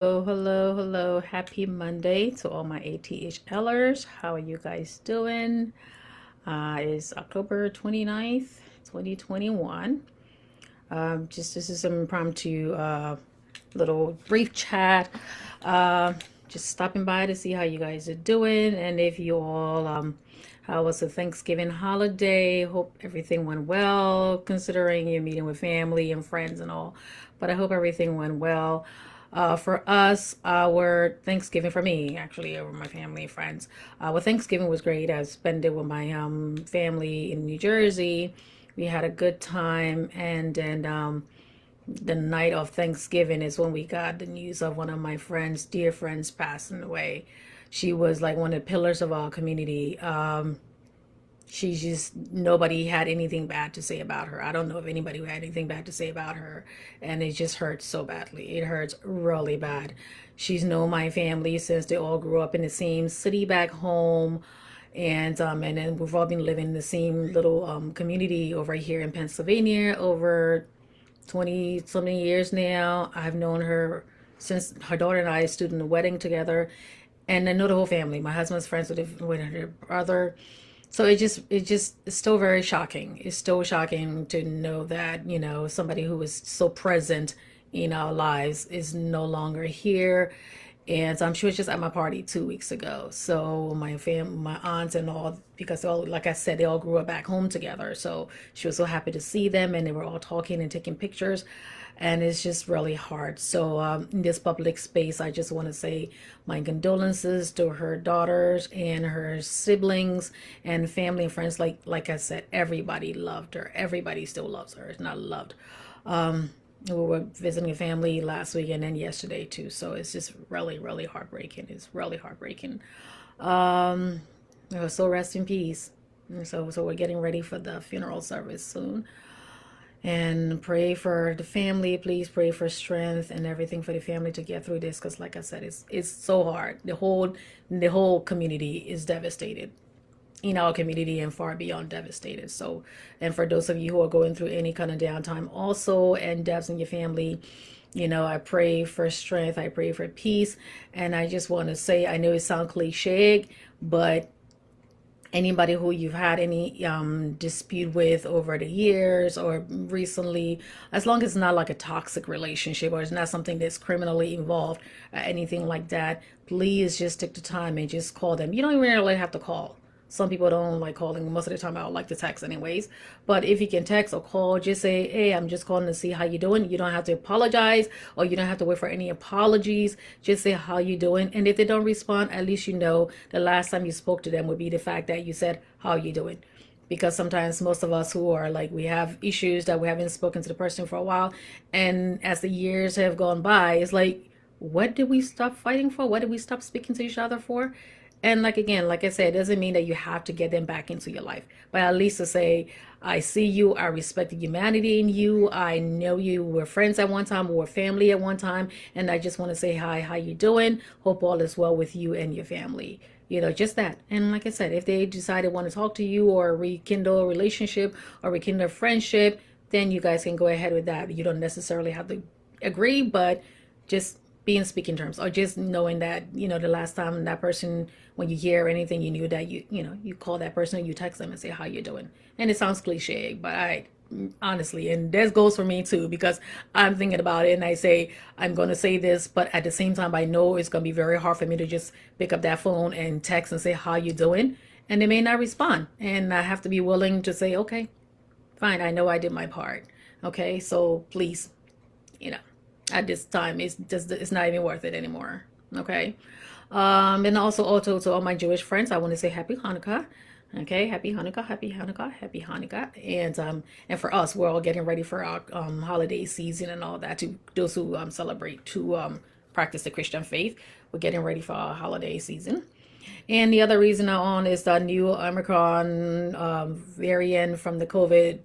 Oh, hello, hello. Happy Monday to all my ATHLers. How are you guys doing? It's October 29th, 2021. Just this is an impromptu little brief chat. Uh, just stopping by to see how you guys are doing and if you all how was the Thanksgiving holiday? Hope everything went well, considering you're meeting with family and friends and all. But I hope everything went well. For us, our Thanksgiving, for me, actually, over my family and friends, well, Thanksgiving was great. I spent it with my family in New Jersey. We had a good time, and then the night of Thanksgiving is when we got the news of one of my friends, dear friends, passing away. She was like one of the pillars of our community. She just, nobody had anything bad to say about her. I don't know if anybody had anything bad to say about her, and it just hurts so badly. It hurts really bad. She's known my family since they all grew up in the same city back home, and then we've all been living in the same little community over here in Pennsylvania over 20 something years now. I've known her since her daughter and I stood in the wedding together, and I know the whole family. My husband's friends with her brother. So it just it's still very shocking. It's still shocking to know that, somebody who was so present in our lives is no longer here. And she was just at my party 2 weeks ago. So my aunts and all, because all, like I said, they all grew up back home together. So she was so happy to see them, and they were all talking and taking pictures, and it's just really hard. So in this public space, I just want to say my condolences to her daughters and her siblings and family and friends. Like I said, everybody loved her. Everybody still loves her. It's not loved. We were visiting a family last week and then yesterday too. So it's just really, really heartbreaking. It's really heartbreaking. Um, so rest in peace. So we're getting ready for the funeral service soon. And pray for the family. Please pray for strength and everything for the family to get through this. Because like I said, it's so hard. The whole community is devastated, in our community and far beyond devastated. So, and for those of you who are going through any kind of downtime also, and deaths in your family, I pray for strength, I pray for peace. And I just want to say, I know it sounds cliche, but anybody who you've had any dispute with over the years or recently, as long as it's not like a toxic relationship or it's not something that's criminally involved, anything like that, please just take the time and just call them. You don't even really have to call. Some people don't like calling. Most of the time I don't like to text anyways. But if you can text or call, just say, hey, I'm just calling to see how you're doing. You don't have to apologize, or you don't have to wait for any apologies. Just say how you doing. And if they don't respond, at least you know the last time you spoke to them would be the fact that you said, how you doing? Because sometimes most of us who are like, we have issues that we haven't spoken to the person for a while. And as the years have gone by, it's like, what did we stop fighting for? What did we stop speaking to each other for? And like again, like I said, it doesn't mean that you have to get them back into your life, but at least to say, I see you, I respect the humanity in you, I know you were friends at one time, or family at one time, and I just want to say hi, how you doing? Hope all is well with you and your family. Just that. And like I said, if they decide they want to talk to you or rekindle a relationship or rekindle a friendship, then you guys can go ahead with that. You don't necessarily have to agree, but just be in speaking terms, or just knowing that the last time that person, when you hear anything, you knew that you call that person, you text them and say how you doing. And it sounds cliche, but I honestly, and this goes for me too, because I'm thinking about it and I say I'm going to say this, but at the same time I know it's going to be very hard for me to just pick up that phone and text and say how you doing, and they may not respond, and I have to be willing to say, okay, fine, I know I did my part. Okay, so please, you know at this time it's not even worth it anymore. Okay. And also to all my Jewish friends, I want to say happy Hanukkah. Okay, happy Hanukkah, happy Hanukkah, happy Hanukkah. And for us, we're all getting ready for our holiday season and all that. To those who celebrate, to practice the Christian faith, we're getting ready for our holiday season. And the other reason I'm on is the new Omicron variant from the COVID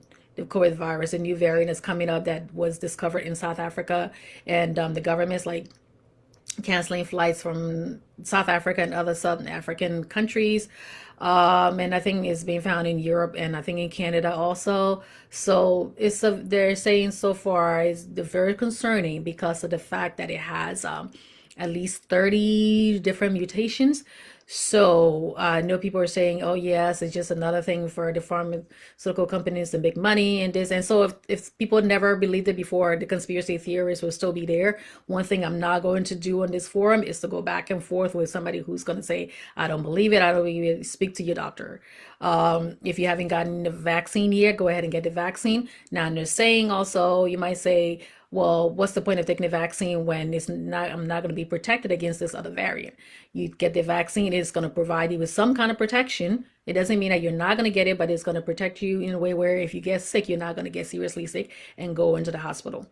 virus. A new variant is coming up that was discovered in South Africa, and the government's like canceling flights from South Africa and other Southern African countries. And I think it's being found in Europe, and I think in Canada also. So they're saying so far is very concerning because of the fact that it has at least 30 different mutations. So I know people are saying, oh, yes, it's just another thing for the pharmaceutical companies to make money and this. And so if people never believed it before, the conspiracy theorists will still be there. One thing I'm not going to do on this forum is to go back and forth with somebody who's going to say, I don't believe it. I don't believe it. Speak to your doctor. If you haven't gotten the vaccine yet, go ahead and get the vaccine. Now, they're saying also, you might say, well, what's the point of taking the vaccine when it's not, I'm not going to be protected against this other variant? You get the vaccine, it's going to provide you with some kind of protection. It doesn't mean that you're not going to get it, but it's going to protect you in a way where if you get sick, you're not going to get seriously sick and go into the hospital.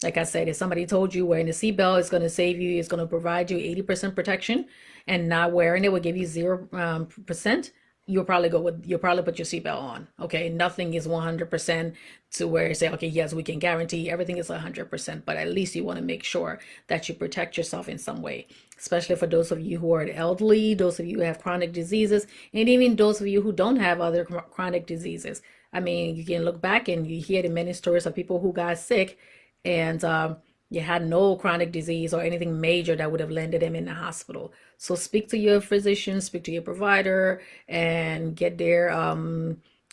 Like I said, if somebody told you wearing a seatbelt is going to save you, it's going to provide you 80% protection, and not wearing it will give you 0%, you'll probably put your seatbelt on. Okay, nothing is 100% to where you say, okay, yes, we can guarantee everything is 100%, but at least you want to make sure that you protect yourself in some way, especially for those of you who are elderly, those of you who have chronic diseases, and even those of you who don't have other chronic diseases. I mean, you can look back and you hear the many stories of people who got sick and you had no chronic disease or anything major that would have landed them in the hospital. So speak to your physician, speak to your provider, and get their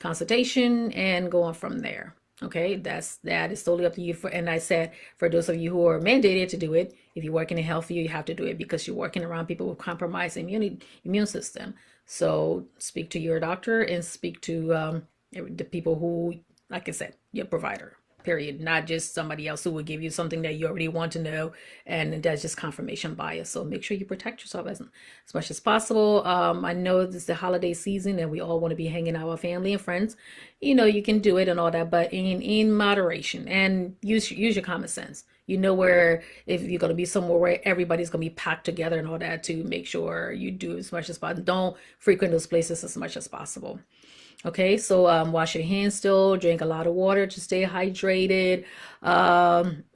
consultation and go on from there. Okay, that is totally up to you. And I said, for those of you who are mandated to do it, if you're working in health, you have to do it because you're working around people with compromised immune system. So speak to your doctor and speak to the people who, like I said, your provider. Period. Not just somebody else who will give you something that you already want to know, and that's just confirmation bias. So make sure you protect yourself as much as possible. I know this is the holiday season, and we all want to be hanging out with family and friends. You know, you can do it and all that, but in moderation, and use your common sense. You know, where if you're going to be somewhere where everybody's going to be packed together and all that, to make sure you do as much as possible. Don't frequent those places as much as possible. Okay, so wash your hands still, drink a lot of water to stay hydrated,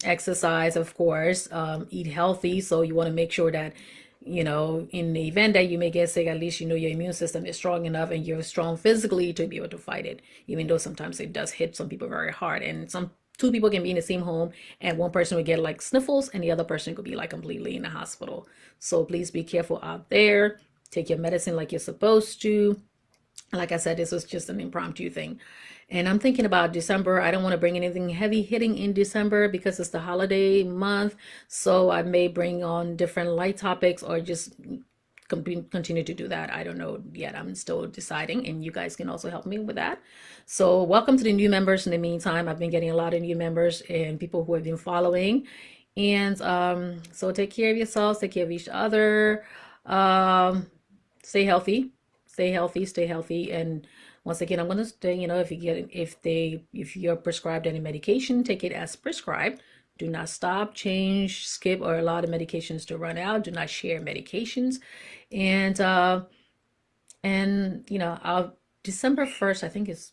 exercise, of course, eat healthy. So you want to make sure that, you know, in the event that you may get sick, at least you know your immune system is strong enough and you're strong physically to be able to fight it, even though sometimes it does hit some people very hard. And some two people can be in the same home and one person will get like sniffles and the other person could be like completely in the hospital. So please be careful out there. Take your medicine like you're supposed to. Like I said, this was just an impromptu thing. And I'm thinking about December. I don't want to bring anything heavy hitting in December because it's the holiday month. So I may bring on different light topics or just continue to do that. I don't know yet. I'm still deciding, and you guys can also help me with that. So welcome to the new members. In the meantime, I've been getting a lot of new members and people who have been following. And so take care of yourselves, take care of each other. Um, Stay healthy, stay healthy. And once again, I'm going to say, you know, if you're prescribed any medication, take it as prescribed. Do not stop, change, skip, or allow the medications to run out. Do not share medications. And you know, I'll December 1st, I think it's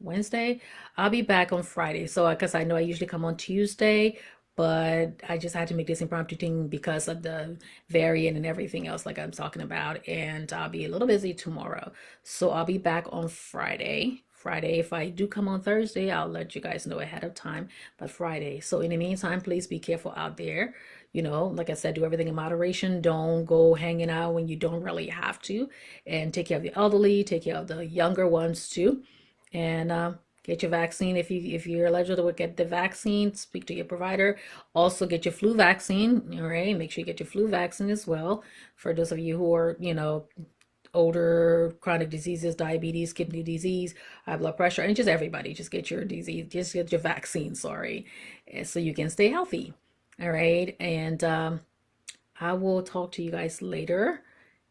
Wednesday. I'll be back on Friday. So because I know I usually come on Tuesday, but I just had to make this impromptu thing because of the variant and everything else like I'm talking about. And I'll be a little busy tomorrow. So I'll be back on Friday. Friday, if I do come on Thursday, I'll let you guys know ahead of time. But Friday. So in the meantime, please be careful out there. You know, like I said, do everything in moderation. Don't go hanging out when you don't really have to. And take care of the elderly, take care of the younger ones too. And get your vaccine if you're eligible to get the vaccine. Speak to your provider. Also get your flu vaccine. All right, make sure you get your flu vaccine as well. For those of you who are, you know, older, chronic diseases, diabetes, kidney disease, high blood pressure, and just everybody, just get your disease, just get your vaccine. Sorry, so you can stay healthy. All right, and I will talk to you guys later.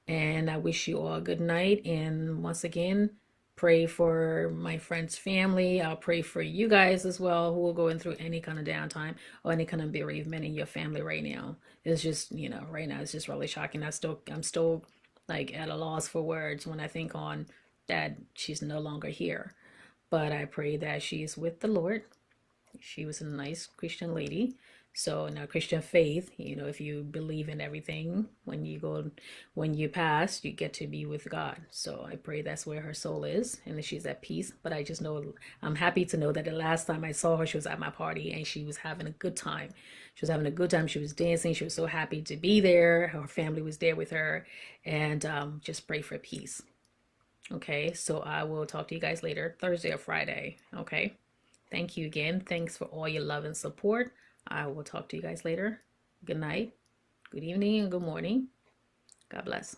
And I wish you all a good night. And once again, pray for my friend's family. I'll pray for you guys as well who are going through any kind of downtime or any kind of bereavement in your family right now. It's just, you know, right now it's just really shocking. I'm still like at a loss for words when I think on that she's no longer here. But I pray that she's with the Lord. She was a nice Christian lady. So in our Christian faith, if you believe in everything, when you pass, you get to be with God. So I pray that's where her soul is and that she's at peace. But I just know I'm happy to know that the last time I saw her, she was at my party and she was having a good time. She was having a good time. She was dancing. She was so happy to be there. Her family was there with her, and just pray for peace. Okay, so I will talk to you guys later, Thursday or Friday. Okay. Thank you again. Thanks for all your love and support. I will talk to you guys later. Good night, good evening, and good morning. God bless.